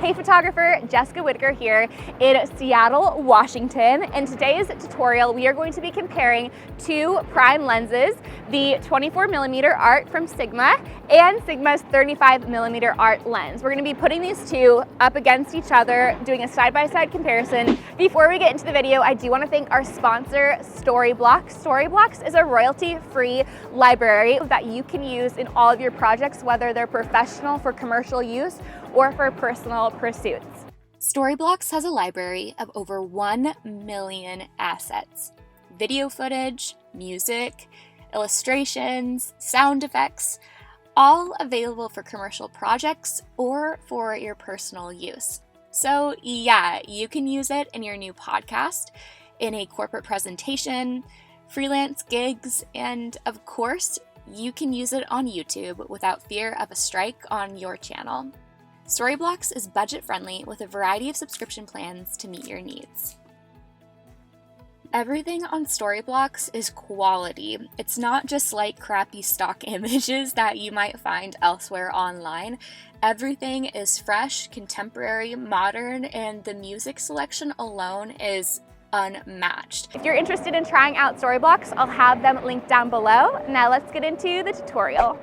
Hey photographer, Jessica Whitaker here in Seattle, Washington. In today's tutorial, we are going to be comparing two prime lenses, the 24mm art from Sigma and Sigma's 35mm art lens. We're going to be putting these two up against each other, doing a side-by-side comparison. Before we get into the video, I do want to thank our sponsor, Storyblocks. Storyblocks is a royalty-free library that you can use in all of your projects, whether they're professional for commercial use or for personal pursuits. Storyblocks has a library of over 1 million assets. Video footage, music, illustrations, sound effects, all available for commercial projects or for your personal use. So yeah, you can use it in your new podcast, in a corporate presentation, freelance gigs, and of course, you can use it on YouTube without fear of a strike on your channel. Storyblocks is budget-friendly with a variety of subscription plans to meet your needs. Everything on Storyblocks is quality. It's not just like crappy stock images that you might find elsewhere online. Everything is fresh, contemporary, modern, and the music selection alone is unmatched. If you're interested in trying out Storyblocks, I'll have them linked down below. Now let's get into the tutorial.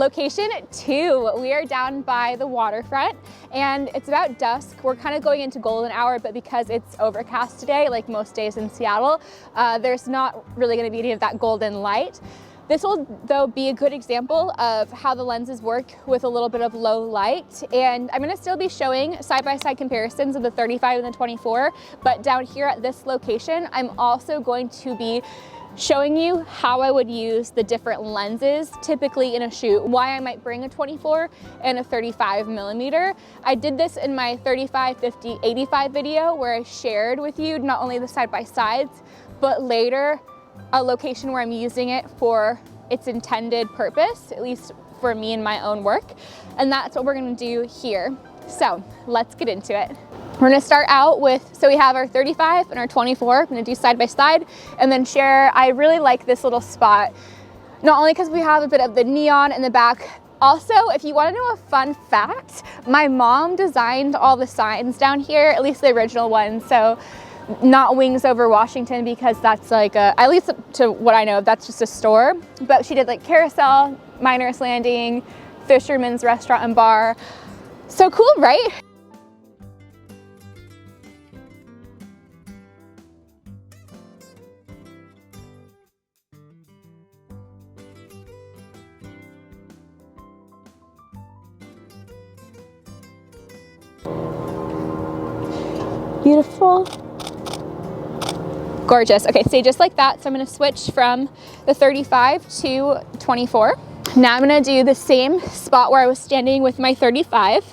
Location 2, we are down by the waterfront and it's about dusk. We're kind of going into golden hour, but because it's overcast today, like most days in Seattle, there's not really going to be any of that golden light. This will, though, be a good example of how the lenses work with a little bit of low light. And I'm gonna still be showing side-by-side comparisons of the 35 and the 24, but down here at this location, I'm also going to be showing you how I would use the different lenses typically in a shoot, why I might bring a 24 and a 35 millimeter. I did this in my 35, 50, 85 video where I shared with you not only the side-by-sides, but later a location where I'm using it for its intended purpose, at least for me in my own work. And that's what we're gonna do here. So let's get into it. We're gonna start out with, so we have our 35 and our 24. I'm gonna do side by side and then share. I really like this little spot, not only because we have a bit of the neon in the back. Also, if you wanna know a fun fact, my mom designed all the signs down here, at least the original ones. So not Wings Over Washington, because that's like a, at least to what I know, that's just a store. But she did like Carousel, Miners Landing, Fisherman's Restaurant and Bar. So cool, right? Beautiful. Gorgeous. Okay, stay just like that. So I'm gonna switch from the 35 to 24. Now I'm gonna do the same spot where I was standing with my 35,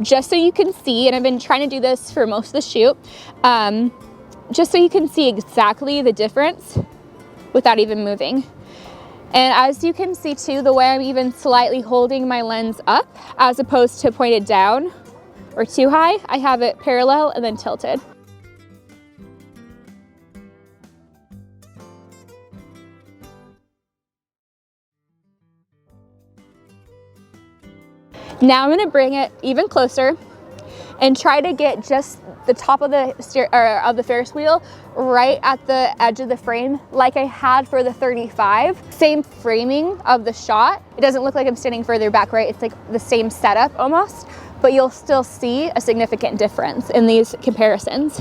just so you can see, and I've been trying to do this for most of the shoot, just so you can see exactly the difference without even moving. And as you can see too, the way I'm even slightly holding my lens up as opposed to pointed down or too high, I have it parallel and then tilted. Now I'm gonna bring it even closer and try to get just the top of the Ferris wheel right at the edge of the frame like I had for the 35. Same framing of the shot. It doesn't look like I'm standing further back, right? It's like the same setup almost, but you'll still see a significant difference in these comparisons.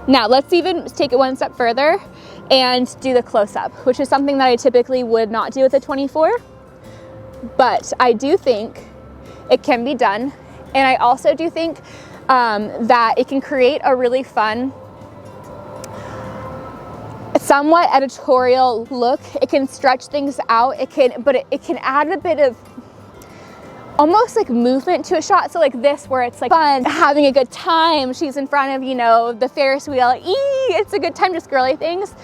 Now let's even take it one step further and do the close-up, which is something that I typically would not do with a 24, but I do think it can be done. And I also do think that it can create a really fun, somewhat editorial look. It can stretch things out, it can add a bit of almost like movement to a shot. So like this, where it's like fun, having a good time. She's in front of, you know, the Ferris wheel. It's a good time, just girly things.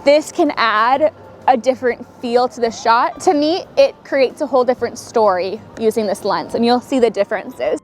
This can add a different feel to the shot. To me, it creates a whole different story using this lens, and you'll see the differences.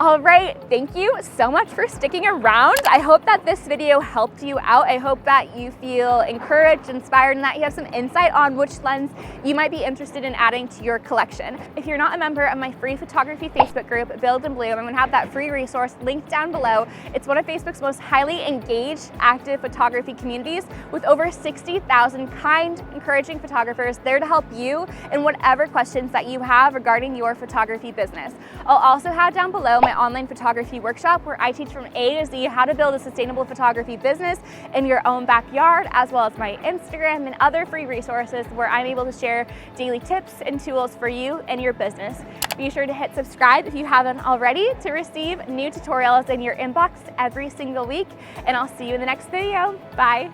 All right, thank you so much for sticking around. I hope that this video helped you out. I hope that you feel encouraged, inspired, and that you have some insight on which lens you might be interested in adding to your collection. If you're not a member of my free photography Facebook group, Build and Bloom, I'm gonna have that free resource linked down below. It's one of Facebook's most highly engaged, active photography communities with over 60,000 kind, encouraging photographers there to help you in whatever questions that you have regarding your photography business. I'll also have down below my online photography workshop where I teach from A to Z how to build a sustainable photography business in your own backyard, as well as my Instagram and other free resources where I'm able to share daily tips and tools for you and your business. Be sure to hit subscribe if you haven't already to receive new tutorials in your inbox every single week, and I'll see you in the next video. Bye.